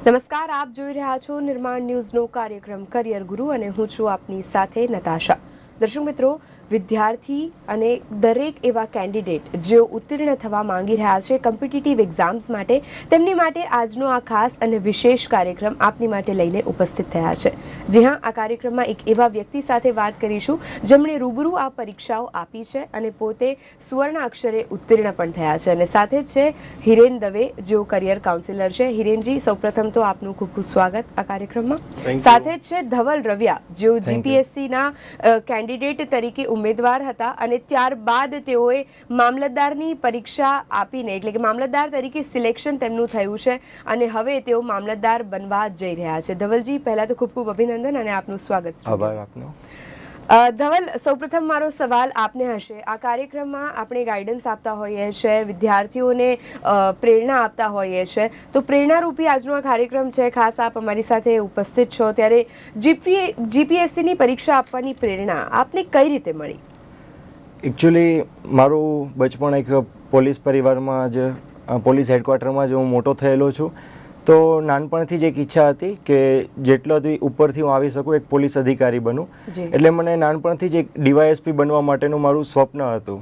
નમસ્કાર, આપ જોઈ રહ્યા છો નિર્માણ ન્યૂઝનો કાર્યક્રમ કરિયર ગુરુ અને હું છું આપની સાથે નતાશા. દર્શક મિત્રો, વિદ્યાર્થી અને દરેક એવા કેન્ડિડેટ જેઓ ઉત્તીર્ણ થવા માંગી રહ્યા છે કોમ્પિટિટિવ એક્ઝામ્સ માટે, તેમની માટે આજનો આ ખાસ અને વિશેષ કાર્યક્રમ આપની માટે લઈને ઉપસ્થિત થયા છે. જી હા, આ કાર્યક્રમમાં એક એવા વ્યક્તિ સાથે વાત કરીશું જેમણે રૂબરૂ આ પરીક્ષાઓ આપી છે અને પોતે સુવર્ણ અક્ષરે ઉત્તીર્ણ પણ થયા છે. અને સાથે જ છે હિરેન દવે, જેઓ કરિયર કાઉન્સિલર છે. હિરેનજી, સૌપ્રથમ તો આપનું ખૂબ ખૂબ સ્વાગત આ કાર્યક્રમમાં. સાથે જ છે ધવલ રવિયા, જેઓ જીપીએસસીના કેન્ડિડેટ તરીકે ઉમેદવાર હતા અને ત્યારબાદ તેઓએ મામલતદારની પરીક્ષા આપીને, એટલે કે મામલતદાર તરીકે સિલેક્શન તેમનું થયું છે અને હવે તેઓ મામલતદાર બનવા જઈ રહ્યા છે. ધવલજી, પહેલા તો ખૂબ ખૂબ અભિનંદન અને આપનું સ્વાગત. આભાર આપનો. ધવલ, સૌપ્રથમ મારો સવાલ આપને હશે, આ કાર્યક્રમમાં આપણે ગાઈડન્સ આપતા હોઈએ છીએ, વિદ્યાર્થીઓને પ્રેરણા આપતા હોઈએ છીએ, તો પ્રેરણારૂપી આજનો આ કાર્યક્રમ છે. ખાસ આપ અમારી સાથે ઉપસ્થિત છો ત્યારે જીપીએસસીની પરીક્ષા આપવાની પ્રેરણા આપને કઈ રીતે મળી? એકચ્યુઅલી મારું બચપણ એક પોલીસ પરિવારમાં જ, પોલીસ હેડક્વાર્ટરમાં જ હું મોટો થયેલો છું. તો નાનપણથી જ એક ઈચ્છા હતી કે જેટલો ઉપરથી હું આવી શકું એક પોલીસ અધિકારી બનું. એટલે મને નાનપણથી જ એક ડીવાયએસપી બનવા માટેનું મારું સ્વપ્ન હતું.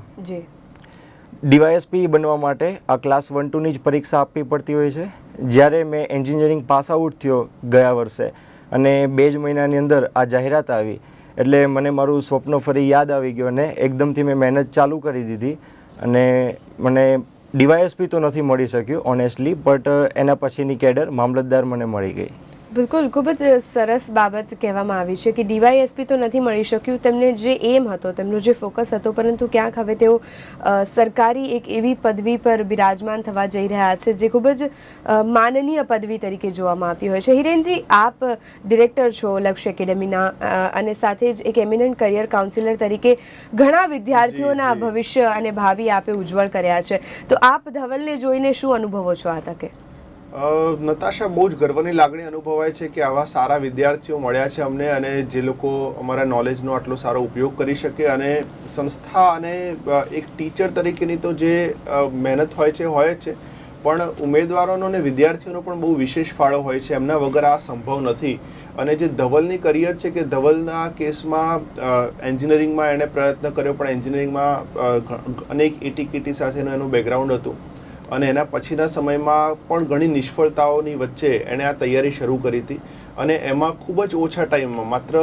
ડીવાયએસપી બનવા માટે આ ક્લાસ 1-2ની જ પરીક્ષા આપવી પડતી હોય છે. જ્યારે મેં એન્જિનિયરિંગ પાસ આઉટ થયો ગયા વર્ષે અને 2 જ મહિનાની અંદર આ જાહેરાત આવી, એટલે મને મારું સ્વપ્ન ફરી યાદ આવી ગયું અને એકદમથી મેં મહેનત ચાલુ કરી દીધી. અને મને ડીવાયએસપી તો નથી મળી શક્યું ઓનેસ્ટલી, બટ એના પછીની કેડર મામલતદાર મને મળી ગઈ. બિલકુલ, ખૂબ જ સરસ બાબત કહેવામાં આવી છે કે ડીવાયએસપી તો નથી મળી શક્યું, તેમને જે એમ હતો, તેમનો જે ફોકસ હતો, પરંતુ ક્યાંક હવે તેઓ સરકારી એક એવી પદવી પર બિરાજમાન થવા જઈ રહ્યા છે જે ખૂબ જ માનનીય પદવી તરીકે જોવામાં આવતી હોય છે. હિરેનજી, આપ ડિરેક્ટર છો લક્ષ્ય એકેડેમીના અને સાથે જ એક એમિનન્ટ કરિયર કાઉન્સિલર તરીકે ઘણા વિદ્યાર્થીઓના ભવિષ્ય અને ભાવિ આપે ઉજ્જવળ કર્યા છે. તો આપ ધવલને જોઈને શું અનુભવો છો આ તકે? નતાશા, બહુ જ ગર્વની લાગણી અનુભવાય છે કે આવા સારા વિદ્યાર્થીઓ મળ્યા છે અમને, અને જે લોકો અમારા નોલેજનો આટલો સારો ઉપયોગ કરી શકે. અને સંસ્થા અને એક ટીચર તરીકેની તો જે મહેનત હોય છે, પણ ઉમેદવારોનો અને વિદ્યાર્થીઓનો પણ બહુ વિશેષ ફાળો હોય છે. એમના વગર આ સંભવ નથી. અને જે ધવલની કરિયર છે, કે ધવલના કેસમાં એન્જિનિયરિંગમાં એણે પ્રયત્ન કર્યો, પણ એન્જિનિયરિંગમાં અનેક એટીકેટી સાથેનું એનું બેકગ્રાઉન્ડ હતું અને એના પછીના સમયમાં પણ ઘણી નિષ્ફળતાઓની વચ્ચે એણે આ તૈયારી શરૂ કરી હતી. અને એમાં ખૂબ જ ઓછા ટાઈમમાં, માત્ર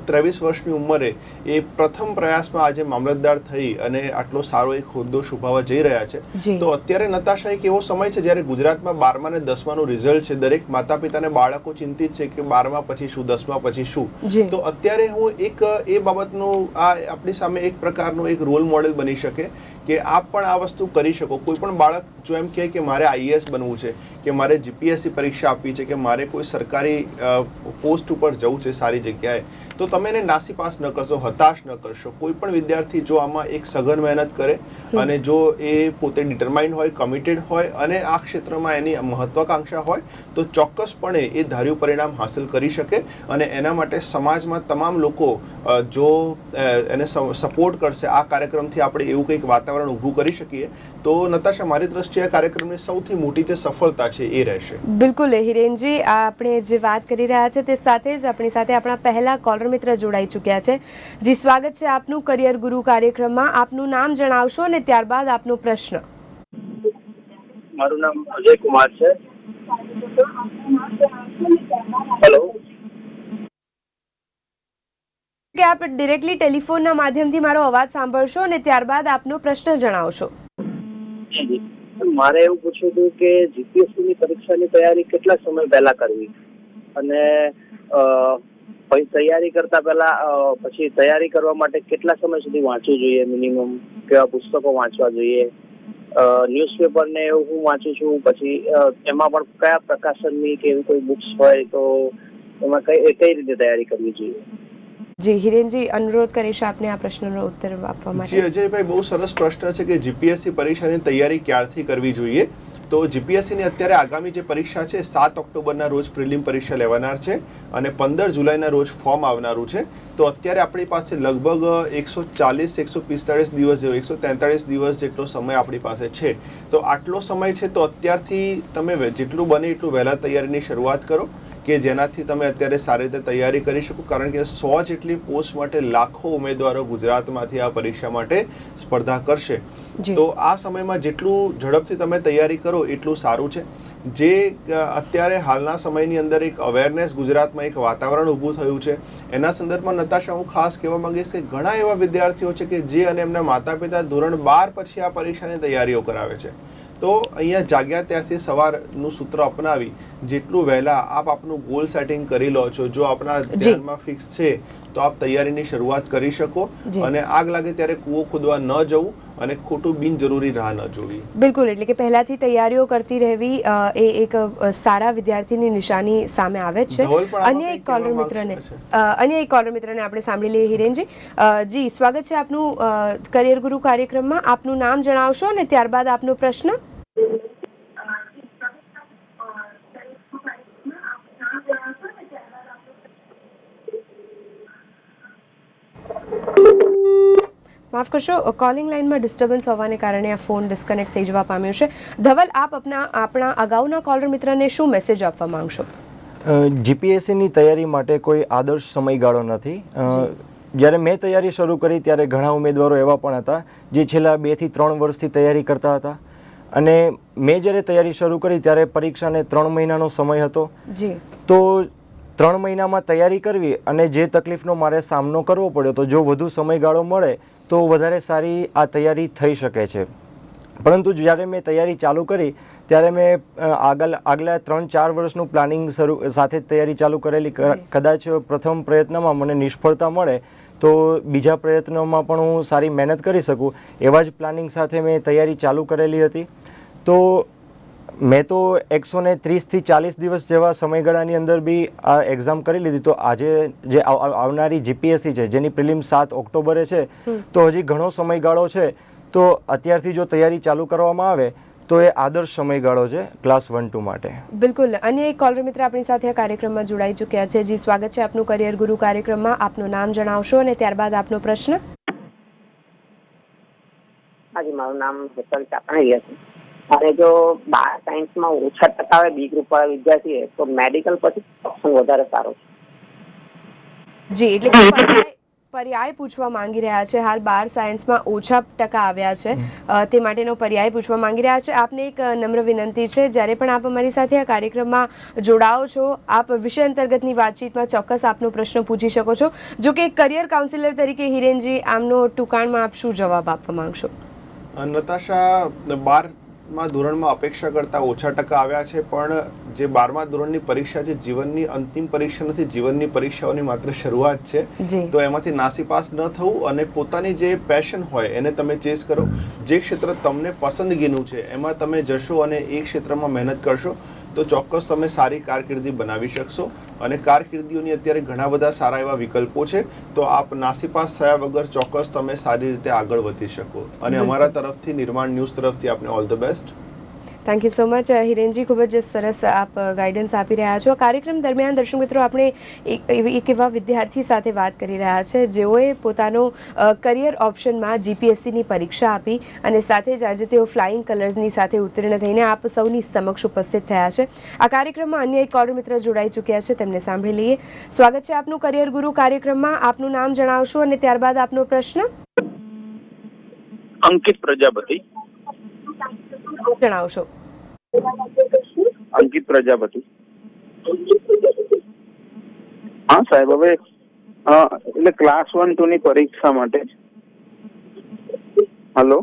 23 વર્ષની ઉંમરે એ પ્રથમ પ્રયાસમાં આજે મામલતદાર થઈ અને આટલો સારો એક હોદ્દો શુભાવવા જઈ રહ્યા છે. તો અત્યારે નતાશા એક એવો સમય છે જ્યારે ગુજરાતમાં 12મા અને 10માનું રિઝલ્ટ છે. દરેક માતા પિતાને બાળકો ચિંતિત છે કે 12મા પછી શું, 10મા પછી શું. તો અત્યારે હું એક એ બાબતનું આ આપણી સામે એક પ્રકારનું એક રોલ મોડેલ બની શકે કે આપ પણ આ વસ્તુ કરી શકો. કોઈ પણ બાળક જો એમ કહે કે મારે આઈએએસ બનવું છે, કે મારે જીપીએસસી પરીક્ષા આપવી છે, કે મારે કોઈ સરકારી પોસ્ટ ઉપર જવું છે સારી જગ્યાએ, તો તમે એને નાસીપાસ ન કરશો, હતાશ ન કરશો. કોઈ પણ વિદ્યાર્થી જો આમાં એક સઘન મહેનત કરે અને જો એ પોતે ડિટરમાઇન્ડ હોય, કમિટેડ હોય અને આ ક્ષેત્રમાં એની મહત્વાકાંક્ષા હોય, તો ચોક્કસપણે એ ધાર્યું પરિણામ હાંસલ કરી શકે. અને એના માટે સમાજમાં તમામ લોકો જો એને સપોર્ટ કરશે, આ કાર્યક્રમથી આપણે એવું કંઈક વાતાવરણ ઊભું કરી શકીએ, તો નતાશા, મારી દ્રષ્ટિએ આ કાર્યક્રમની સૌથી મોટી જે સફળતા છે એ રહેશે. બિલકુલ હિરેનજી, આપણે જે વાત કરી રહ્યા છે તે સાથે જ આપણી સાથે આપણા પહેલા કોલર મિત્ર જોડાઈ ચૂક્યા છે. જી, સ્વાગત છે આપનું કરિયર ગુરુ કાર્યક્રમમાં. આપનું નામ જણાવશો અને ત્યારબાદ આપનો પ્રશ્ન. મારું નામ અજય કુમાર છે. હેલો. કે આપ ડિરેક્ટલી ટેલિફોનના માધ્યમથી મારો અવાજ સાંભળશો અને ત્યારબાદ આપનો પ્રશ્ન જણાવશો. મારે એવું પૂછવું હતું કે જીપીએસસીની પરીક્ષાની તૈયારી કેટલા સમય પહેલા કરવી, અને તૈયારી કરતા પહેલા પછી તૈયારી કરવા માટે કેટલા સમય સુધી વાંચવું જોઈએ, મિનિમમ કેવા પુસ્તકો વાંચવા જોઈએ, ન્યૂઝપેપર ને એવું હું વાંચું છું, પછી એમાં પણ કયા પ્રકાશનની કે એવી કોઈ બુક્સ હોય તો એમાં કઈ રીતે તૈયારી કરવી જોઈએ? જી હિરેનજી, અનુરોધ કરીશ આપને આ પ્રશ્નનો ઉત્તર આપવા માટે. જી અજયભાઈ, બહુ સરસ પ્રશ્ન છે કે જીપીએસસી પરીક્ષાની તૈયારી ક્યારથી કરવી જોઈએ. તો જીપીએસસીની અત્યારે આગામી જે પરીક્ષા છે 7 ઓક્ટોબરના રોજ પ્રિલિમ પરીક્ષા લેવાનાર છે અને 15 જુલાઈના રોજ ફોર્મ આવનારું છે. તો અત્યારે આપણી પાસે લગભગ 140-145 દિવસ જેવો 143 દિવસ જેટલો સમય આપણી પાસે છે. તો આટલો સમય છે તો અત્યારથી તમે જેટલું બને એટલું વહેલા તૈયારીની શરૂઆત કરો કે જેનાથી તમે અત્યારે સારી રીતે તૈયારી કરી શકો, કારણ કે 100 જેટલી પોસ્ટ માટે લાખો ઉમેદવારો ગુજરાતમાંથી આ પરીક્ષા માટે સ્પર્ધા કરશે. તો આ સમયમાં જેટલું ઝડપથી તમે તૈયારી કરો એટલું સારું છે. જે અત્યારે હાલના સમયની અંદર એક અવેરનેસ ગુજરાતમાં એક વાતાવરણ ઊભું થયું છે, એના સંદર્ભમાં નતાશા હું ખાસ કહેવા માંગીશ કે ઘણા એવા વિદ્યાર્થીઓ છે કે જે અને એમના માતા પિતા ધોરણ 12 પછી આ પરીક્ષાની તૈયારીઓ કરાવે છે. તો અહીંયા જાગ્યા ત્યારથી સવારનું સૂત્ર અપનાવી જેટલું વહેલા આપ આપનું ગોલ સેટિંગ કરી લો છો, જો આપણા ધ્યાનમાં ફિક્સ છે તો આપ તૈયારીની શરૂઆત કરી શકો અને આગ લાગે ત્યારે કૂવો ખોદવા ન જવું અને ખોટું બિનજરૂરી રાહ ન જોવી. બિલકુલ, એટલે કે પહેલાથી તૈયારીઓ કરતી રહેવી એ એક સારા વિદ્યાર્થીની નિશાની સામે આવે છે. અન્ય એક કોલર મિત્રને આપણે સાંભળી લઈએ. હિરેનજી જી, સ્વાગત છે આપનું કરિયર ગુરુ કાર્યક્રમમાં. આપનું નામ જણાવશો અને ત્યારબાદ આપનો પ્રશ્ન. માફ કરશો, કોલિંગ લાઇનમાં ડિસ્ટર્બન્સ હોવાને કારણે આ ફોન ડિસ્કનેક્ટ થઈ જવા પામ્યો છે. ધવલ, આપ આપણા અગાઉના કોલર મિત્રને શું મેસેજ આપવા માંગશો? જીપીએસસીની તૈયારી માટે કોઈ આદર્શ સમયગાળો નથી. જ્યારે મેં તૈયારી શરૂ કરી ત્યારે ઘણા ઉમેદવારો એવા પણ હતા જે છેલ્લા 2 થી 3 વર્ષથી તૈયારી કરતા હતા અને મેં જ્યારે તૈયારી શરૂ કરી ત્યારે પરીક્ષાને 3 મહિનાનો સમય હતો. તો 3 મહિનામાં તૈયારી કરવી અને જે તકલીફનો મારે સામનો કરવો પડ્યો, તો જો વધુ સમયગાળો મળે તો વધારે સારી આ તૈયારી થઈ શકે છે. પરંતુ જ્યારે મેં તૈયારી ચાલુ કરી ત્યારે મેં આગલા 3-4 વર્ષનું પ્લાનિંગ સાથે તૈયારી ચાલુ કરેલી. કદાચ પ્રથમ પ્રયત્નમાં મને નિષ્ફળતા મળે તો બીજા પ્રયત્નોમાં પણ હું સારી મહેનત કરી શકું એવા જ પ્લાનિંગ સાથે મેં તૈયારી ચાલુ કરેલી હતી. તો મેં તો 130 થી 40 દિવસ જેવા સમયગાળાની અંદર બી આ એક્ઝામ કરી લીધી. તો આજે જે આવનારી જીપીએસસી છે જેની પ્રિલિમ 7 ઓક્ટોબરે છે, તો હજી ઘણો સમયગાળો છે. તો અત્યારથી જો તૈયારી ચાલુ કરવામાં આવે તો એ આદર્શ સમયગાળો છે ક્લાસ 1-2 માટે. બિલકુલ. અન્ય એક કોલર મિત્ર આપણી સાથે આ કાર્યક્રમમાં જોડાઈ ચૂક્યા છે. જી, સ્વાગત છે આપનું કરિયર ગુરુ કાર્યક્રમમાં. આપનું નામ જણાવશો અને ત્યારબાદ આપનો પ્રશ્ન. હાજી, મારું નામ હેતલ ચાપણીયા છે અને જો 12 સાયન્સમાં ઓછા ટકા આવે બી ગ્રુપ વાળા વિદ્યાર્થી તો મેડિકલ પછી ઓપ્શન વધારે સારો છે. જી, એટલે પર્યાય પૂછવા માંગી રહ્યા છે. હાલ 12 સાયન્સમાં ઓછા ટકા આવ્યા છે તે માટેનો પર્યાય પૂછવા માંગી રહ્યા છે. આપને એક નમ્ર વિનંતી છે, જ્યારે પણ આપ અમારી સાથે આ કાર્યક્રમમાં જોડાઓ છો, આપ વિષય અંતર્ગતની વાતચીતમાં ચોક્કસ આપનો પ્રશ્ન પૂછી શકો છો. જો કે કરિયર કાઉન્સિલર તરીકે હિરેનજી, આમનો ટૂંકાણમાં આપ શું જવાબ આપવા માંગશો? નતાશા, 12મા ધોરણમાં અપેક્ષા કરતાં ઓછા ટકા આવ્યા છે, પણ જે 12મા ધોરણની પરીક્ષા છે જીવનની અંતિમ પરીક્ષા નથી, જીવનની પરીક્ષાઓની માત્ર શરૂઆત છે. તો એમાંથી નાસીપાસ ન થવું અને પોતાની જે પેશન હોય એને તમે ચેઝ કરો. જે ક્ષેત્ર તમને પસંદગીનું છે એમાં તમે જશો અને એ ક્ષેત્રમાં મહેનત કરશો તો ચોક્કસ તમે સારી કારકિર્દી બનાવી શકશો. અને કારકિર્દીઓની અત્યારે ઘણા બધા સારા એવા વિકલ્પો છે, તો આપ નાસીપાસ થયા વગર ચોક્કસ તમે સારી રીતે આગળ વધી શકો. અને અમારા તરફથી, નિર્માણ ન્યૂઝ તરફથી આપને all the best. Thank you so much હિરેનજી, ખૂબ જ સરસ આપ ગાઈડન્સ આપી રહ્યા છો. કાર્યક્રમ દરમિયાન દર્શક મિત્રો, આપણે એક એવા વિદ્યાર્થી સાથે વાત કરી રહ્યા છે જેઓએ પોતાનો કરિયર ઓપ્શનમાં જીપીએસસીની પરીક્ષા આપી અને સાથે જ આજે તેઓ ફ્લાઇંગ કલર્સની સાથે ઉત્તીર્ણ થઈને આપ સૌની સમક્ષ ઉપસ્થિત થયા છે. આ કાર્યક્રમમાં અન્ય એક કોલર મિત્ર જોડાઈ ચૂક્યા છે, તેમને સાંભળી લઈએ. સ્વાગત છે આપનું કરિયર ગુરુ કાર્યક્રમમાં. આપનું નામ જણાવશો અને ત્યારબાદ આપનો પ્રશ્ન. અંકિત પ્રજાપતિ. જણાવશો. અંકિત પ્રજાપતિ. હા સાહેબ, હવે એટલે ક્લાસ 1-2 ની પરીક્ષા માટે. હેલો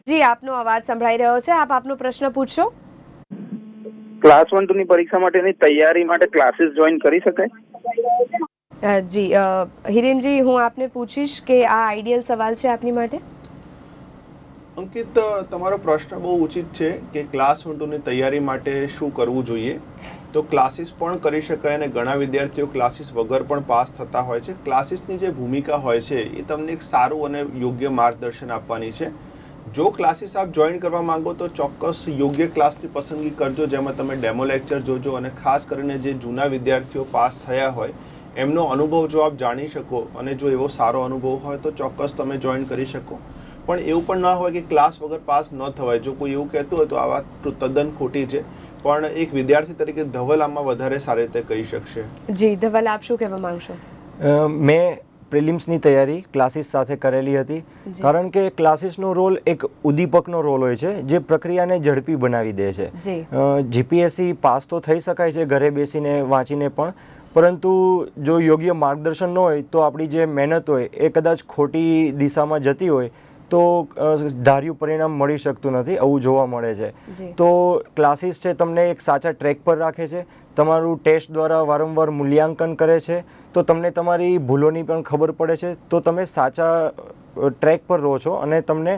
જી, આપનો અવાજ સંભળાઈ રહ્યો છે. આપ આપનો પ્રશ્ન પૂછો. ક્લાસ 1-2 ની પરીક્ષા માટેની તૈયારી માટે ક્લાસીસ જોઈન કરી શકાય? જી હિરેનજી, હું આપને પૂછીશ કે આ આઈડિયલ સવાલ છે આપની માટે. અંકિત, તમારો પ્રશ્ન બહુ ઉચિત છે કે ક્લાસ 1-2ની તૈયારી માટે શું કરવું જોઈએ. તો ક્લાસીસ પણ કરી શકાય અને ઘણા વિદ્યાર્થીઓ ક્લાસીસ વગર પણ પાસ થતા હોય છે. ક્લાસીસની જે ભૂમિકા હોય છે એ તમને એક સારું અને યોગ્ય માર્ગદર્શન આપવાની છે. જો ક્લાસીસ આપ જોઈન કરવા માંગો તો ચોક્કસ યોગ્ય ક્લાસની પસંદગી કરજો, જેમાં તમે ડેમો લેક્ચર જોજો અને ખાસ કરીને જે જૂના વિદ્યાર્થીઓ પાસ થયા હોય એમનો અનુભવ જો આપ જાણી શકો અને જો એવો સારો અનુભવ હોય તો ચોક્કસ તમે જોઈન કરી શકો. પણ એવું પણ ના હોય કે ક્લાસ વગર પાસ ન થવાય. જો કોઈ એવું કહેતું હોય તો આ વાત તદ્દન ખોટી છે. પણ એક વિદ્યાર્થી તરીકે ધવલ આમાં વધારે સારી રીતે કહી શકશે. જી ધવલ, આપ શું કહેવા માંગશો? મેં પ્રિલિમ્સની તૈયારી ક્લાસીસ સાથે કરેલી હતી, કારણ કે ક્લાસીસનો રોલ એક ઉદ્દીપકનો રોલ હોય છે જે પ્રક્રિયાને ઝડપી બનાવી દે છે. જીપીએસસી પાસ તો થઈ શકાય છે ઘરે બેસીને વાંચીને પણ, પરંતુ જો યોગ્ય માર્ગદર્શન ન હોય તો આપણી જે મહેનત હોય એ કદાચ ખોટી દિશામાં જતી હોય તો ધાર્યું પરિણામ મળી શકતું નથી, આવું જોવા મળે છે. તો ક્લાસીસ છે તમને એક સાચા ટ્રેક પર રાખે છે, તમારું ટેસ્ટ દ્વારા વારંવાર મૂલ્યાંકન કરે છે, તો તમને તમારી ભૂલોની પણ ખબર પડે છે, તો તમે સાચા ટ્રેક પર રહો છો અને તમને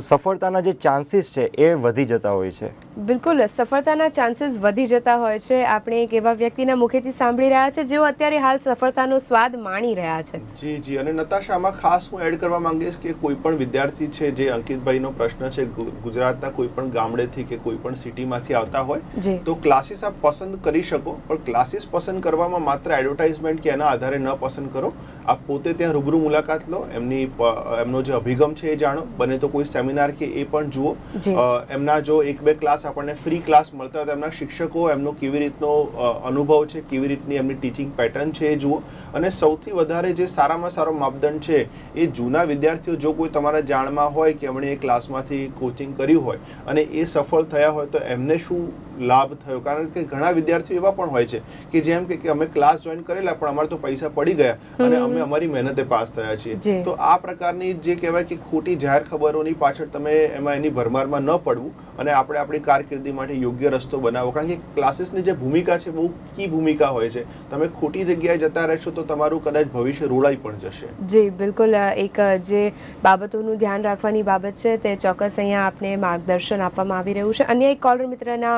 સફળતાના જે ચાન્સીસ છે એ વધી જતા હોય છે. બિલકુલ, સફળતાના ચાન્સીસ વધી જતા હોય છે. આપણે એક એવા વ્યક્તિના મુખેથી સાંભળી રહ્યા છે જેઓ અત્યારે હાલ સફળતાનો સ્વાદ માણી રહ્યા છે. જી. અને નતાશા, આમાં ખાસ હું એડ કરવા માંગીશ કે કોઈ પણ વિદ્યાર્થી છે, જે અંકિતભાઈનો પ્રશ્ન છે, ગુજરાતના કોઈ પણ ગામડેથી કે કોઈ પણ સિટીમાંથી આવતા હોય તો ક્લાસીસ આપ પસંદ કરી શકો, પણ ક્લાસીસ પસંદ કરવામાં માત્ર એડવર્ટાઇઝમેન્ટ કે એના આધારે ન પસંદ કરો. આપ પોતે ત્યાં રૂબરૂ મુલાકાત લો, એમનો જે અભિગમ છે એ જાણો, બને તો કોઈ સેમિનાર કે એ પણ જુઓ. એમના જો 1-2 ક્લાસ આપણને ફ્રી ક્લાસ મળતા હોય તો એમના શિક્ષકો એમનો કેવી રીતનો અનુભવ છે, કેવી રીતની એમની ટીચિંગ પેટર્ન છે એ જુઓ. અને સૌથી વધારે જે સારામાં સારો માપદંડ છે એ જૂના વિદ્યાર્થીઓ, જો કોઈ તમારા જાણમાં હોય કે એમણે એ ક્લાસમાંથી કોચિંગ કર્યું હોય અને એ સફળ થયા હોય તો એમને શું લાભ થયો. કારણ કે ઘણા વિદ્યાર્થીઓ એવા પણ હોય છે કે જેમ કે અમે ક્લાસ જોઈન કરેલા પણ અમારે તો પૈસા પડી ગયા અને અમે અમારી મહેનતે પાસ થયા છીએ. તો આ પ્રકારની જે કહેવાય કે ખોટી જાહેર ખબરોની પાછળ તમે એની ભરમારમાં ન પડવું અને આપણે આપણી કારકિર્દી માટે યોગ્ય રસ્તો બનાવો. કારણ કે ક્લાસીસની જે ભૂમિકા છે બહુ કી ભૂમિકા હોય છે. તમે ખોટી જગ્યાએ જતા રહેશો તો તમારું કદાચ ભવિષ્ય રોડાઈ પણ જશે. જી બિલકુલ, એક જે બાબતોનું ધ્યાન રાખવાની બાબત છે તે ચોક્કસ અહીંયા આપને માર્ગદર્શન આપવામાં આવી રહ્યું છે. અન્ય એક કોલર મિત્રના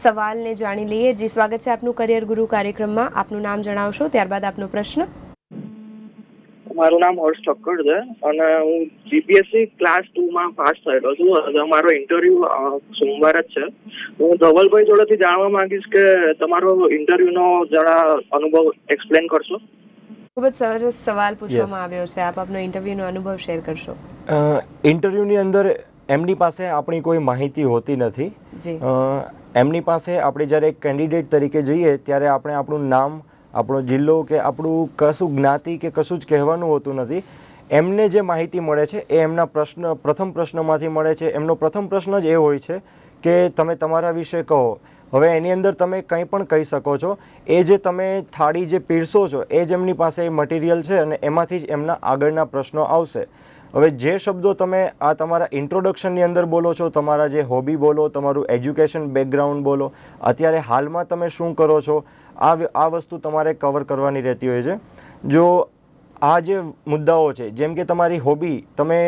સવાલને જાણી લઈએ. જી, સ્વાગત છે આપનું કરિયર ગુરુ કાર્યક્રમમાં. આપનું નામ જણાવશો, ત્યારબાદ આપનો પ્રશ્ન. મારું નામ હર્ષ ઠક્કર છે અને હું જીપીએસસી ક્લાસ 2 માં પાસ થયેલો છું. અને મારો ઇન્ટરવ્યુ સોમવાર જ છે. હું ધવલભાઈ જોડેથી જાણવા માંગીશ કે તમારો ઇન્ટરવ્યુનો જરા અનુભવ એક્સપ્લેન કરશો. ખૂબ જ સરસ સવાલ પૂછવામાં આવ્યો છે. આપ આપનો ઇન્ટરવ્યુનો અનુભવ શેર કરશો. ઇન્ટરવ્યુની અંદર એમની પાસે આપણી કોઈ માહિતી હોતી નથી. એમની પાસે આપણે જ્યારે એક કેન્ડિડેટ તરીકે જઈએ ત્યારે આપણે આપણું નામ, આપણો જિલ્લો કે આપણું કશું જ્ઞાતિ કે કશું જ કહેવાનું હોતું નથી. એમને જે માહિતી મળે છે એ એમના પ્રથમ પ્રશ્નમાંથી મળે છે. એમનો પ્રથમ પ્રશ્ન જ એ હોય છે કે તમે તમારા વિશે કહો. હવે એની અંદર તમે કંઈ પણ કહી શકો છો. એ જે તમે થાળી જે પીરસો છો એ જ એમની પાસે મટીરિયલ છે અને એમાંથી જ એમના આગળના પ્રશ્નો આવશે. હવે જે શબ્દો તમે આ તમારા ઇન્ટ્રોડક્શનની અંદર બોલો છો, તમારા જે હોબી બોલો, તમારું એજ્યુકેશન બેકગ્રાઉન્ડ બોલો, અત્યારે હાલમાં તમે શું કરો છો, આ વસ્તુ તમારે કવર કરવાની રહેતી હોય છે. જો આ જે મુદ્દાઓ છે, જેમ કે તમારી હોબી, તમે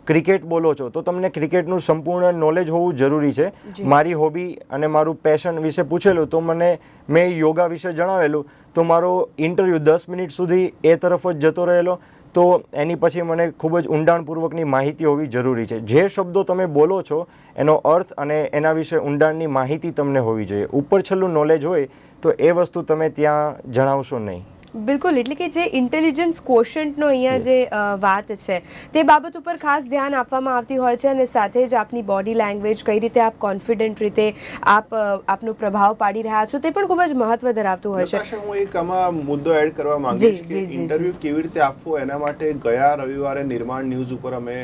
ક્રિકેટ બોલો છો તો તમને ક્રિકેટનું સંપૂર્ણ નોલેજ હોવું જરૂરી છે. મારી હોબી અને મારું પેશન વિશે પૂછેલું તો મેં યોગા વિશે જણાવેલું તો મારો ઇન્ટરવ્યૂ 10 મિનિટ સુધી એ તરફ જ જતો રહેલો. તો એની પછી મને ખૂબ જ ઊંડાણપૂર્વકની માહિતી હોવી જરૂરી છે. જે શબ્દો તમે બોલો છો એનો અર્થ અને એના વિશે ઊંડાણની માહિતી તમને હોવી જોઈએ. ઉપર છેલ્લું નોલેજ હોય તો એ વસ્તુ તમે ત્યાં જણાવશો નહીં. બિલકુલ, એટલે કે જે ઇન્ટેલિજન્સ ક્વોશન્ટનો અહીંયા જે વાત છે તે બાબત ઉપર ખાસ ધ્યાન આપવામાં આવતી હોય છે અને સાથે જ આપની બોડી લેંગ્વેજ, કઈ રીતે આપ કોન્ફિડન્ટ રીતે આપનો પ્રભાવ પાડી રહ્યા છો તે પણ ખૂબ જ મહત્વ ધરાવતું હોય છે. હું એક આમાં મુદ્દો એડ કરવા માંગીશ કે ઇન્ટરવ્યુ કેવી રીતે આપવો એના માટે ગયા રવિવારે નિર્માણ ન્યૂઝ ઉપર અમે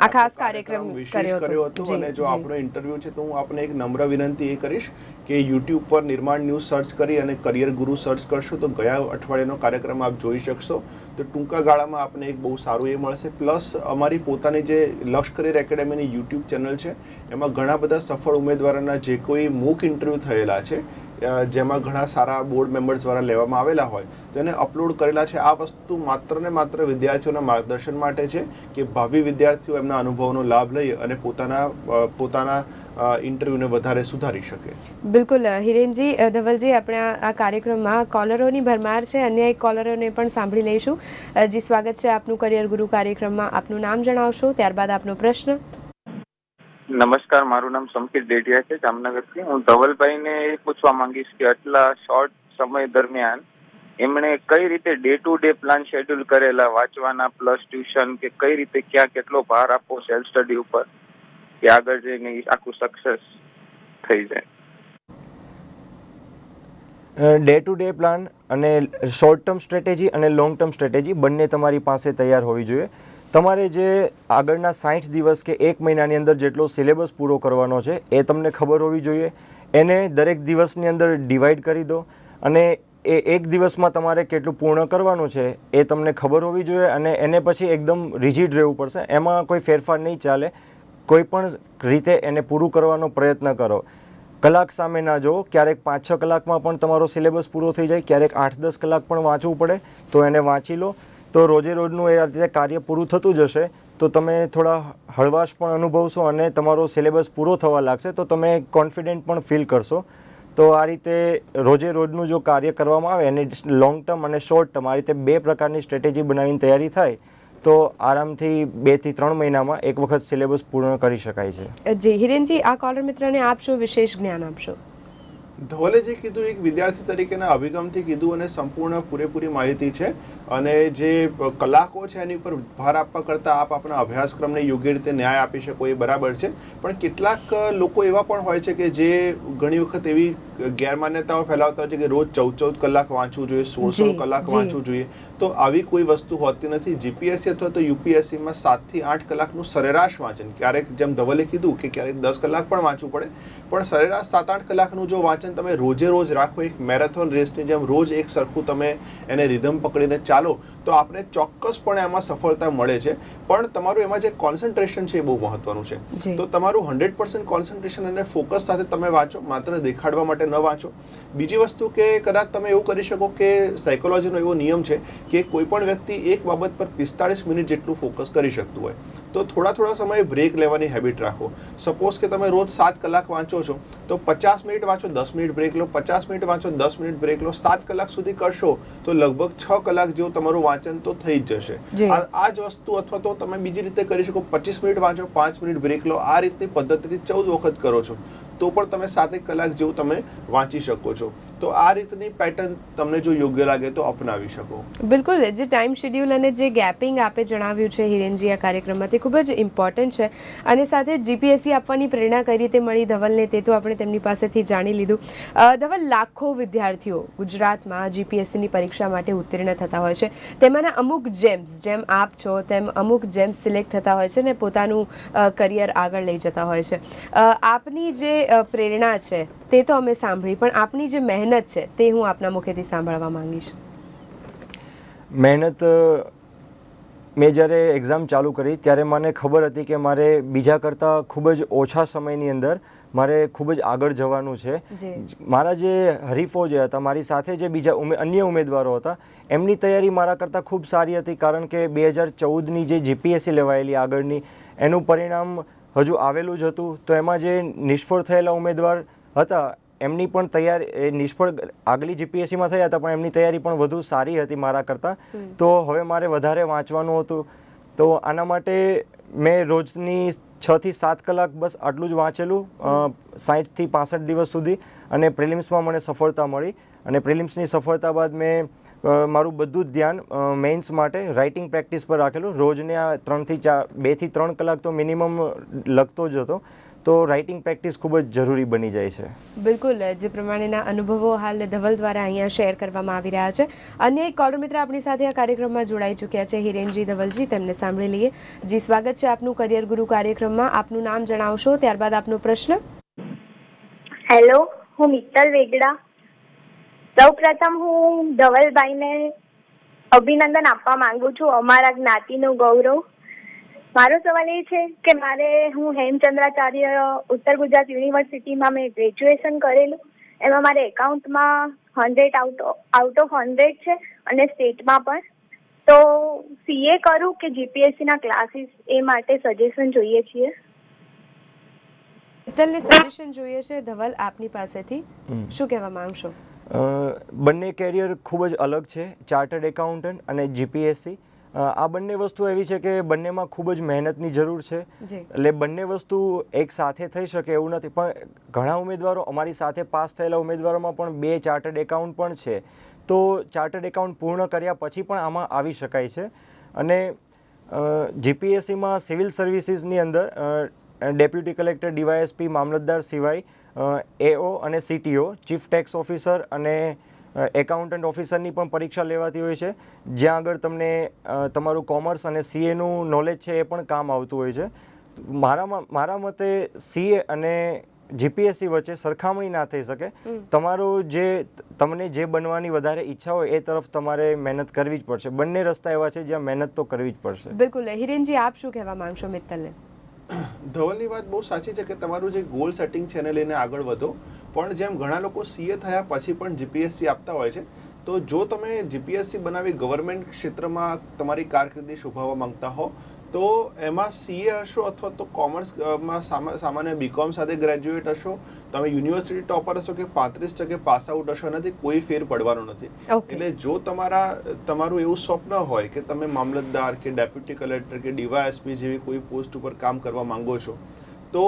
આ ખાસ કાર્યક્રમ કર્યો હતો અને જો આપણો ઇન્ટરવ્યુ છે તો હું આપને એક નમ્ર વિનંતી એ કરીશ કે યુટ્યુબ પર નિર્માણ ન્યૂઝ સર્ચ કરી અને કરિયર ગુરુ સર્ચ કરશો તો ગયા અઠવાડિયાનો કાર્યક્રમ આપ જોઈ શકશો. તો ટૂંકા ગાળામાં આપને એક બહુ સારું એ મળશે. પ્લસ અમારી પોતાની જે લક્ષ કરિયર એકેડેમીની યુટ્યુબ ચેનલ છે એમાં ઘણા બધા સફળ ઉમેદવારોના જે કોઈ મૂક ઇન્ટરવ્યૂ થયેલા છે, જેમાં ઘણા સારા બોર્ડ મેમ્બર્સ દ્વારા લેવામાં આવેલા હોય તેને અપલોડ કરેલા છે. આ વસ્તુ માત્ર ને માત્ર વિદ્યાર્થીઓના માર્ગદર્શન માટે છે કે ભાવિ વિદ્યાર્થીઓ એમના અનુભવનો લાભ લઈ અને પોતાના ઇન્ટરવ્યુને વધારે સુધારી શકે. બિલકુલ હિરેનજી, ધવલજી, આપણે આ કાર્યક્રમમાં કોલરોની ભરમાર છે. અન્ય એક કોલરોને પણ સાંભળી લઈશું. જી, સ્વાગત છે આપનું કરિયર ગુરુ કાર્યક્રમમાં. આપનું નામ જણાવશો, ત્યારબાદ આપનો પ્રશ્ન. નમસ્કાર, મારું નામ સંકેત ડેડિયા છે જામનગરથી. હું ધવલભાઈને એ પૂછવા માંગીશ કે આટલા શોર્ટ સમય દરમિયાન એમણે કઈ રીતે day to day plan schedule કરેલા વાંચવાના પ્લસ ટ્યુશન, કે કઈ રીતે ક્યાં કેટલો ભાર આપવો સેલ્ફ સ્ટડી ઉપર કે આગળ જઈને આખું સક્સેસ થઈ જાય. ડે ટુ ડે પ્લાન અને શોર્ટ ટર્મ સ્ટ્રેટેજી અને લોંગ ટર્મ સ્ટ્રેટેજી બંને તમારી પાસે તૈયાર હોવી જોઈએ. તમારે જે આગળના 60 દિવસ કે 1 મહિનાની અંદર જેટલો સિલેબસ પૂરો કરવાનો છે એ તમને ખબર હોવી જોઈએ. એને દરેક દિવસની અંદર ડિવાઈડ કરી દો અને એ એક દિવસમાં તમારે કેટલું પૂર્ણ કરવાનું છે એ તમને ખબર હોવી જોઈએ અને એને પછી એકદમ રિજિડ રહેવું પડશે. એમાં કોઈ ફેરફાર નહીં ચાલે. કોઈ પણ રીતે એને પૂરું કરવાનો પ્રયત્ન કરો. કલાક સામે ના જો. ક્યારેક 5-6 કલાકમાં પણ તમારો સિલેબસ પૂરો થઈ જાય, ક્યારેક 8-10 કલાક પણ વાંચવું પડે તો એને વાંચી લો. તો રોજે રોજનું એ રીતે કાર્ય પૂરું થતું જશે તો તમે થોડા હળવાશ પણ અનુભવશો અને તમારો સિલેબસ પૂરો થવા લાગશે તો તમે કોન્ફિડન્ટ પણ ફીલ કરશો. તો આ રીતે રોજે રોજનું જો કાર્ય કરવામાં આવે અને લોંગ ટર્મ અને શોર્ટ ટર્મ આ રીતે 2 પ્રકારની સ્ટ્રેટેજી બનાવીને તૈયારી થાય તો આરામથી 2 થી 3 મહિનામાં એક વખત સિલેબસ પૂર્ણ કરી શકાય છે. જી હિરેનજી, આ કોલર મિત્રને આપ શું વિશેષ જ્ઞાન આપશો? ધવલે જે કીધું એક વિદ્યાર્થી તરીકેના અભિગમથી કીધું અને સંપૂર્ણ પૂરેપૂરી માહિતી છે અને જે કલાકો છે એની ઉપર ભાર આપવા કરતાં આપ આપણા અભ્યાસક્રમને યોગ્ય રીતે ન્યાય આપી શકો એ બરાબર છે. પણ કેટલાક લોકો એવા પણ હોય છે કે જે ઘણી વખત એવી ગેરમાન્યતાઓ ફેલાવતા હોય છે કે રોજ 14 કલાક વાંચવું જોઈએ, 16 કલાક વાંચવું જોઈએ. તો આવી કોઈ વસ્તુ હોતી નથી. જીપીએસસી અથવા તો યુપીએસસીમાં 7 થી 8 કલાકનું સરેરાશ વાંચન, ક્યારેક જેમ ધવલે કીધું કે ક્યારેક 10 કલાક પણ વાંચવું પડે, પણ સરેરાશ 7-8 કલાકનું જો વાંચન તમે રોજે રોજ રાખો, એક મેરેથોન રેસની જેમ રોજ એક સરખું તમે એને રિધમ પકડીને ચાલો તો આપણે ચોક્કસપણે એમાં સફળતા મળે છે. પણ તમારું એમાં જે કોન્સન્ટ્રેશન છે એ બહુ મહત્વનું છે. તો તમારું 100% કોન્સન્ટ્રેશન અને ફોકસ સાથે તમે વાંચો, માત્ર દેખાડવા માટે ન વાંચો. બીજી વસ્તુ કે કદાચ તમે એવું કરી શકો કે સાયકોલોજીનો એવો નિયમ છે કે કોઈ પણ વ્યક્તિ એક બાબત પર 45 મિનિટ જેટલું ફોકસ કરી શકતું હોય તો થોડા સમયે બ્રેક લેવાની હેબિટ રાખો. સપોઝ કે તમે રોજ 7 કલાક વાંચો છો તો 50 મિનિટ વાંચો, 10 મિનિટ બ્રેક લો, 50 મિનિટ વાંચો, 10 મિનિટ બ્રેક લો. 7 કલાક સુધી કરશો તો લગભગ 6 કલાક જેવું તમારું વાંચન તો થઈ જ જશે. આ જ વસ્તુ અથવા તો તમે બીજી રીતે કરી શકો, 25 મિનિટ વાંચો, 5 મિનિટ બ્રેક લો. આ રીતની પદ્ધતિથી 14 વખત કરો છો તો પણ તમે 7 કલાક જેવું તમે વાંચી શકો છો. તો આ રીતની પેટર્ન તમને જો યોગ્ય લાગે તો અપનાવી શકો. બિલકુલ, જે ટાઈમ શેડ્યુલ અને જે ગેપિંગ આપે જણાવ્યું છે હિરેનજી આ કાર્યક્રમમાં તે ખૂબ જ ઇમ્પોર્ટન્ટ છે અને સાથે જીપીએસસી આપવાની પ્રેરણા કઈ રીતે મળી ધવલને તે તો આપણે તેમની પાસેથી જાણી લીધું. ધવલ, લાખો વિદ્યાર્થીઓ ગુજરાતમાં જીપીએસસીની પરીક્ષા માટે ઉત્તીર્ણ થતા હોય છે. તેમાંના અમુક જેમ્સ, જેમ આપ છો તેમ અમુક જેમ્સ સિલેક્ટ થતા હોય છે ને પોતાનું કરિયર આગળ લઈ જતા હોય છે. આપની જે પ્રેરણા છે તે તો અમે સાંભળી, પણ આપની જે મહેનત છે તે હું આપના મુખેથી સાંભળવા માંગીશ. મહેનત, મેં જ્યારે એક્ઝામ ચાલુ કરી ત્યારે મને ખબર હતી કે મારે બીજા કરતાં ખૂબ જ ઓછા સમયની અંદર મારે ખૂબ જ આગળ જવાનું છે. મારા જે હરીફો જે હતા, મારી સાથે જે બીજા અન્ય ઉમેદવારો હતા એમની તૈયારી મારા કરતાં ખૂબ સારી હતી, કારણ કે 2014ની જે જીપીએસસી લેવાયેલી આગળની એનું પરિણામ હજુ આવેલું જ હતું. તો એમાં જે નિષ્ફળ થયેલા ઉમેદવાર હતા એમની પણ તૈયારી, નિષ્ફળ આગલી જીપીએસસીમાં થયા હતા પણ એમની તૈયારી પણ વધુ સારી હતી મારા કરતાં. તો હવે મારે વધારે વાંચવાનું હતું. તો આના માટે મેં રોજની 6 થી 7 કલાક બસ આટલું જ વાંચેલું 60 થી 65 દિવસ સુધી અને પ્રિલિમ્સમાં મને સફળતા મળી. અને પ્રિલિમ્સની સફળતા બાદ મેં મારું બધું જ ધ્યાન મેઇન્સ માટે રાઇટિંગ પ્રેક્ટિસ પર રાખેલું. રોજને 2 થી 3 કલાક તો મિનિમમ લખતો જ હતો. તો રાઇટિંગ પ્રેક્ટિસ ખૂબ જ જરૂરી બની જાય છે. બિલકુલ, જે પ્રમાણેના અનુભવો હાલ ધવલ દ્વારા અહીંયા શેર કરવામાં આવી રહ્યા છે. અન્ય એક કોલર મિત્ર આપણી સાથે આ કાર્યક્રમમાં જોડાઈ ચૂક્યા છે, હિરેનજી ધવલજી. તેમને સાંભળી લઈએ. જી, સ્વાગત છે આપનું કરિયર ગુરુ કાર્યક્રમમાં. આપનું નામ જણાવશો, ત્યારબાદ આપનો પ્રશ્ન. હેલો, હું મિત્તલ વેગડા. સૌપ્રથમ હું ધવલભાઈને અભિનંદન આપવા માંગુ છું અમારા જ્ઞાતિનું ગૌરવ. મારો સવાલ એ છે કે હું હેમચંદ્રાચાર્ય ઉત્તર ગુજરાત યુનિવર્સિટીમાં મેં ગ્રેજ્યુએશન કરેલું. એમાં મારે એકાઉન્ટમાં 100 આઉટ ઓફ 100 છે અને સ્ટેટમાં પણ. તો સીએ કરું કે જીપીએસસીના ક્લાસીસ, એ માટે સજેશન જોઈએ છીએ. મિત્તલને સજેશન જોઈએ છે ધવલ આપની પાસેથી, શું કહેવા માંગશો? બંને કેરિયર ખૂબ જ અલગ છે, ચાર્ટર્ડ એકાઉન્ટન્ટ અને જીપીએસસી. આ બંને વસ્તુ એવી છે કે બંનેમાં ખૂબ જ મહેનતની જરૂર છે. એટલે બંને વસ્તુ એક સાથે થઈ શકે એવું નથી, પણ ઘણા ઉમેદવારો અમારી સાથે પાસ થયેલા ઉમેદવારોમાં પણ 2 ચાર્ટર્ડ એકાઉન્ટ પણ છે. તો ચાર્ટર્ડ એકાઉન્ટ પૂર્ણ કર્યા પછી પણ આમાં આવી શકાય છે. અને જીપીએસસીમાં સિવિલ સર્વિસીસની અંદર ડેપ્યુટી કલેક્ટર, ડીવાયએસપી, મામલતદાર સિવાય એઓ અને સીટીઓ, ચીફ ટેક્સ ઓફિસર અને એકાઉન્ટન્ટ ઓફિસરની પણ પરીક્ષા લેવાતી હોય છે, જ્યાં આગળ તમને તમારું કોમર્સ અને સીએનું નોલેજ છે એ પણ કામ આવતું હોય છે. મારા મતે સીએ અને જીપીએસસી વચ્ચે સરખામણી ના થઈ શકે. તમને જે બનવાની વધારે ઈચ્છા હોય એ તરફ તમારે મહેનત કરવી જ પડશે. બંને રસ્તા એવા છે જ્યાં મહેનત તો કરવી જ પડશે. બિલકુલ. હિરેનજી, આપ શું કહેવા માંગશો મિત્તલને? ધવલની વાત બહુ સાચી છે કે તમારું જે ગોલ સેટિંગ છે એને લઈને આગળ વધો, પણ જેમ ઘણા લોકો સીએ થયા પછી પણ જીપીએસસી આપતા હોય છે, તો જો તમે જીપીએસસી બનાવી ગવર્મેન્ટ ક્ષેત્રમાં તમારી કારકિર્દી શોભાવવા માંગતા હો તો એમાં સીએ હશો અથવા તો કોમર્સમાં સામાન્ય બીકોમ સાથે ગ્રેજ્યુએટ હશો, તમે યુનિવર્સિટી ટોપર હશો કે 35% પાસ આઉટ હશો, એનાથી કોઈ ફેર પડવાનો નથી. એટલે જો તમારું એવું સ્વપ્ન હોય કે તમે મામલતદાર કે ડેપ્યુટી કલેક્ટર કે ડીવાયએસપી જેવી કોઈ પોસ્ટ ઉપર કામ કરવા માંગો છો તો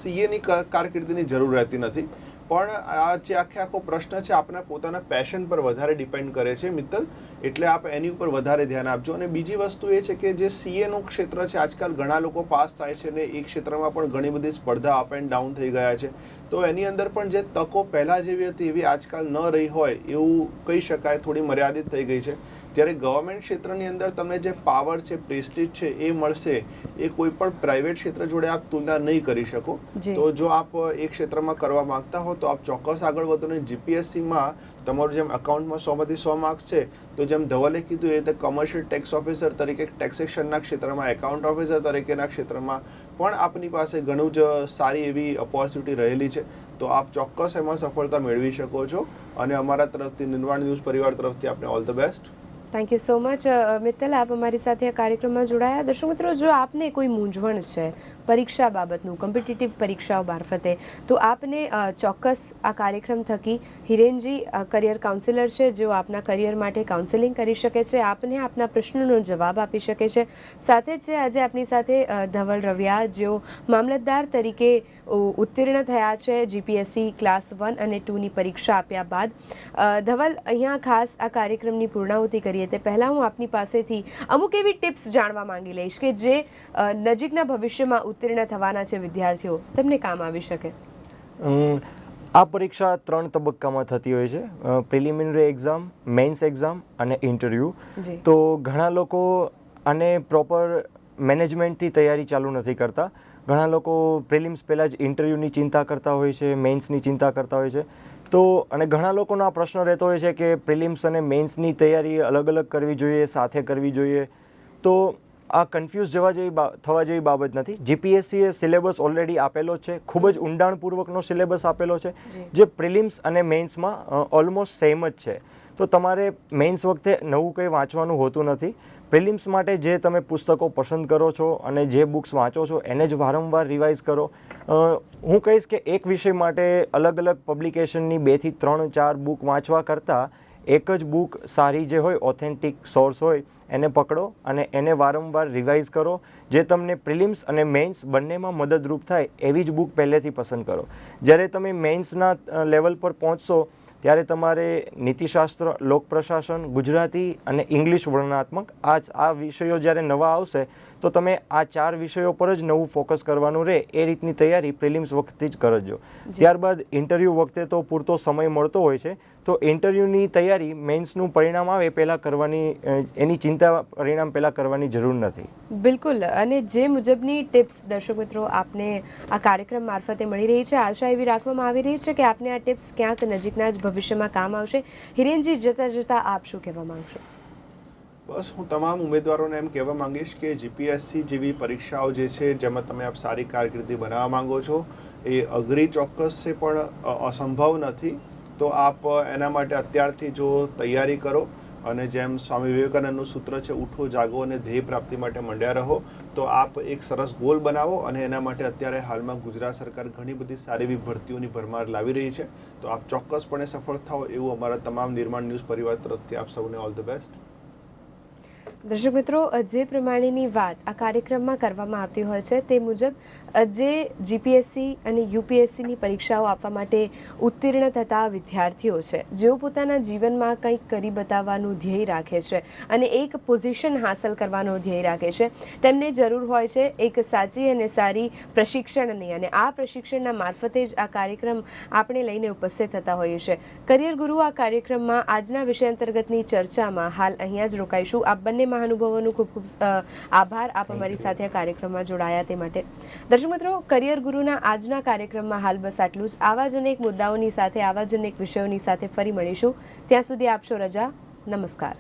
સીએની કારકિર્દીની જરૂર રહેતી નથી. પણ આ જે આખો પ્રશ્ન છે આપના પોતાના પેશન પર વધારે ડિપેન્ડ કરે છે મિત્તલ, એટલે આપ એની ઉપર વધારે ધ્યાન આપજો. અને બીજી વસ્તુ એ છે કે જે સીએનું ક્ષેત્ર છે, આજકાલ ઘણા લોકો પાસ થાય છે ને એ ક્ષેત્રમાં પણ ઘણી બધી સ્પર્ધા અપ એન્ડ ડાઉન થઈ ગયા છે, તો એની અંદર પણ જે તકો પહેલાં જેવી હતી એવી આજકાલ ન રહી હોય એવું કહી શકાય, થોડી મર્યાદિત થઈ ગઈ છે. જ્યારે ગવર્મેન્ટ ક્ષેત્રની અંદર તમને જે પાવર છે, પ્રેસ્ટીજ છે એ મળશે, એ કોઈ પણ પ્રાઇવેટ ક્ષેત્ર જોડે આપ તુલના નહીં કરી શકો. તો જો આપ એ ક્ષેત્રમાં કરવા માંગતા હો તો આપ ચોક્કસ આગળ વધો. ને જીપીએસસીમાં તમારું જેમ અકાઉન્ટમાં 100માંથી 100 માર્ક્સ છે, તો જેમ ધવલે કીધું એ રીતે કમર્શિયલ ટેક્સ ઓફિસર તરીકે ટેક્સેશનના ક્ષેત્રમાં, એકાઉન્ટ ઓફિસર તરીકેના ક્ષેત્રમાં પણ આપની પાસે ઘણું જ સારી એવી ઓપોર્ચ્યુનિટી રહેલી છે. તો આપ ચોક્કસ એમાં સફળતા મેળવી શકો છો. અને અમારા તરફથી, નિર્માણ ન્યૂઝ પરિવાર તરફથી આપને all the best. Thank you so much Mittal, આપ અમારી સાથે આ કાર્યક્રમમાં જોડાયા. દર્શક મિત્રો, જો આપને કોઈ મૂંઝવણ છે પરીક્ષા બાબતનું, કોમ્પિટિટિવ પરીક્ષાઓ મારફતે, તો આપને ચોક્કસ આ કાર્યક્રમ થકી હિરેનજી કરિયર કાઉન્સિલર છે, જેઓ આપના કરિયર માટે કાઉન્સેલિંગ કરી શકે છે, આપને આપના પ્રશ્નોનો જવાબ આપી શકે છે. સાથે જ છે આજે આપની સાથે ધવલ રવિયા, જેઓ મામલતદાર તરીકે ઉત્તીર્ણ થયા છે જીપીએસસી ક્લાસ 1 અને 2ની પરીક્ષા આપ્યા બાદ. ધવલ, અહીંયા ખાસ આ કાર્યક્રમની પૂર્ણાહુતિ કરીએ તે પહેલાં હું આપની પાસેથી અમુક એવી ટિપ્સ જાણવા માંગી લઈશ કે જે નજીકના ભવિષ્યમાં ઉત્તીર્ણ થવાના છે વિદ્યાર્થીઓ, તેમને કામ આવી શકે. આ પરીક્ષા 3 તબક્કામાં થતી હોય છે: પ્રિલિમિનરી એક્ઝામ, મેઇન્સ એક્ઝામ અને ઇન્ટરવ્યૂ. તો ઘણા લોકો આને પ્રોપર મેનેજમેન્ટથી તૈયારી ચાલુ નથી કરતા. ઘણા લોકો પ્રિલિમ્સ પહેલાં જ ઇન્ટરવ્યૂની ચિંતા કરતા હોય છે, મેઇન્સની ચિંતા કરતા હોય છે. અને ઘણા લોકોનો આ પ્રશ્ન રહેતો હોય છે કે પ્રિલિમ્સ અને મેઇન્સની તૈયારી અલગ અલગ કરવી જોઈએ, સાથે કરવી જોઈએ. તો આ કન્ફ્યુઝ થવા જેવી બાબત નથી. જીપીએસસીએ સિલેબસ ઓલરેડી આપેલો છે, ખૂબ જ ઊંડાણપૂર્વકનો સિલેબસ આપેલો છે, જે પ્રિલિમ્સ અને મેઇન્સમાં ઓલમોસ્ટ સેમ જ છે. તો તમારે મેઇન્સ વખતે નવું કંઈ વાંચવાનું હોતું નથી. પ્રિલિમ્સ માટે જે તમે પુસ્તકો પસંદ કરો છો અને જે બુક્સ વાંચો છો એને જ વારંવાર રિવાઇઝ કરો. હું કહીશ કે એક વિષય માટે અલગ અલગ પબ્લિકેશનની 2 થી 3, 4 બુક વાંચવા કરતાં એક જ બુક સારી જે હોય, ઓથેન્ટિક સોર્સ હોય, એને પકડો અને એને વારંવાર રિવાઇઝ કરો. જે તમને પ્રિલિમ્સ અને મેઇન્સ બંનેમાં મદદરૂપ થાય એવી જ બુક પહેલેથી પસંદ કરો. જ્યારે તમે મેઇન્સના લેવલ પર પહોંચશો ત્યારે તમારે નીતિશાસ્ત્ર, લોકપ્રશાસન, ગુજરાતી અને ઇંગ્લિશ વર્ણનાત્મક આ વિષયો જ્યારે નવા આવશે તો તમે આ 4 વિષયો પર જ નવું ફોકસ કરવાનું રહે. એ રીતની તૈયારી પ્રિલિમ્સ વખતે જ કરજો. ત્યારબાદ ઇન્ટરવ્યૂ વખતે તો પૂરતો સમય મળતો હોય છે, તો ઇન્ટરવ્યૂની તૈયારી મેઇન્સનું પરિણામ આવે પહેલાં કરવાની, એની ચિંતા પરિણામ પહેલાં કરવાની જરૂર નથી. બિલકુલ. અને જે મુજબની ટિપ્સ દર્શક મિત્રો આપને આ કાર્યક્રમ મારફતે મળી રહી છે, આશા એવી રાખવામાં આવી રહી છે કે આપને આ ટિપ્સ ક્યાંક નજીકના જ ભવિષ્યમાં કામ આવશે. હિરેનજી, જતા આપ શું કહેવા માંગશો? બસ હું તમામ ઉમેદવારોને એમ કહેવા માંગીશ કે જીપીએસસી જેવી પરીક્ષાઓ જે છે જેમાં તમે આપ સારી કારકિર્દી બનાવવા માંગો છો એ અઘરી ચોક્કસ છે પણ અસંભવ નથી. તો આપ એના માટે અત્યારથી જો તૈયારી કરો અને જેમ સ્વામી વિવેકાનંદનું સૂત્ર છે, ઉઠો, જાગો અને ધ્યેય પ્રાપ્તિ માટે મંડ્યા રહો, તો આપ એક સરસ ગોલ બનાવો. અને એના માટે અત્યારે હાલમાં ગુજરાત સરકાર ઘણી બધી સારી એવી ભરતીઓની ભરમાર લાવી રહી છે. તો આપ ચોક્કસપણે સફળ થાઓ એવું અમારા તમામ નિર્માણ ન્યૂઝ પરિવાર તરફથી આપ સૌને ઓલ ધ બેસ્ટ. દર્શક મિત્રો, જે પ્રમાણેની વાત આ કાર્યક્રમમાં કરવામાં આવતી હોય છે તે મુજબ જે જીપીએસસી અને યુપીએસસીની પરીક્ષાઓ આપવા માટે ઉત્તીર્ણ થતા વિદ્યાર્થીઓ છે, જેઓ પોતાના જીવનમાં કંઈક કરી બતાવવાનું ધ્યેય રાખે છે અને એક પોઝિશન હાંસલ કરવાનો ધ્યેય રાખે છે, તેમને જરૂર હોય છે એક સાચી અને સારી પ્રશિક્ષણની, અને આ પ્રશિક્ષણના મારફતે જ આ કાર્યક્રમ આપણે લઈને ઉપસ્થિત થતા હોઈએ છીએ. કરિયર ગુરુ આ કાર્યક્રમમાં આજના વિષય અંતર્ગતની ચર્ચામાં હાલ અહીંયા જ રોકાઈશું. આપ બંને મહાનુભાવોનું ખૂબ ખૂબ આભાર, આપ અમારી સાથે આ કાર્યક્રમમાં જોડાયા તે માટે. દર્શક મિત્રો, કરિયર ગુરુના આજના કાર્યક્રમમાં હાલ બસ આટલું જ. આવા જ અનેક મુદ્દાઓની સાથે, આવા જ અનેક વિષયોની સાથે ફરી મળીશું. ત્યાં સુધી આપશો રજા. નમસ્કાર.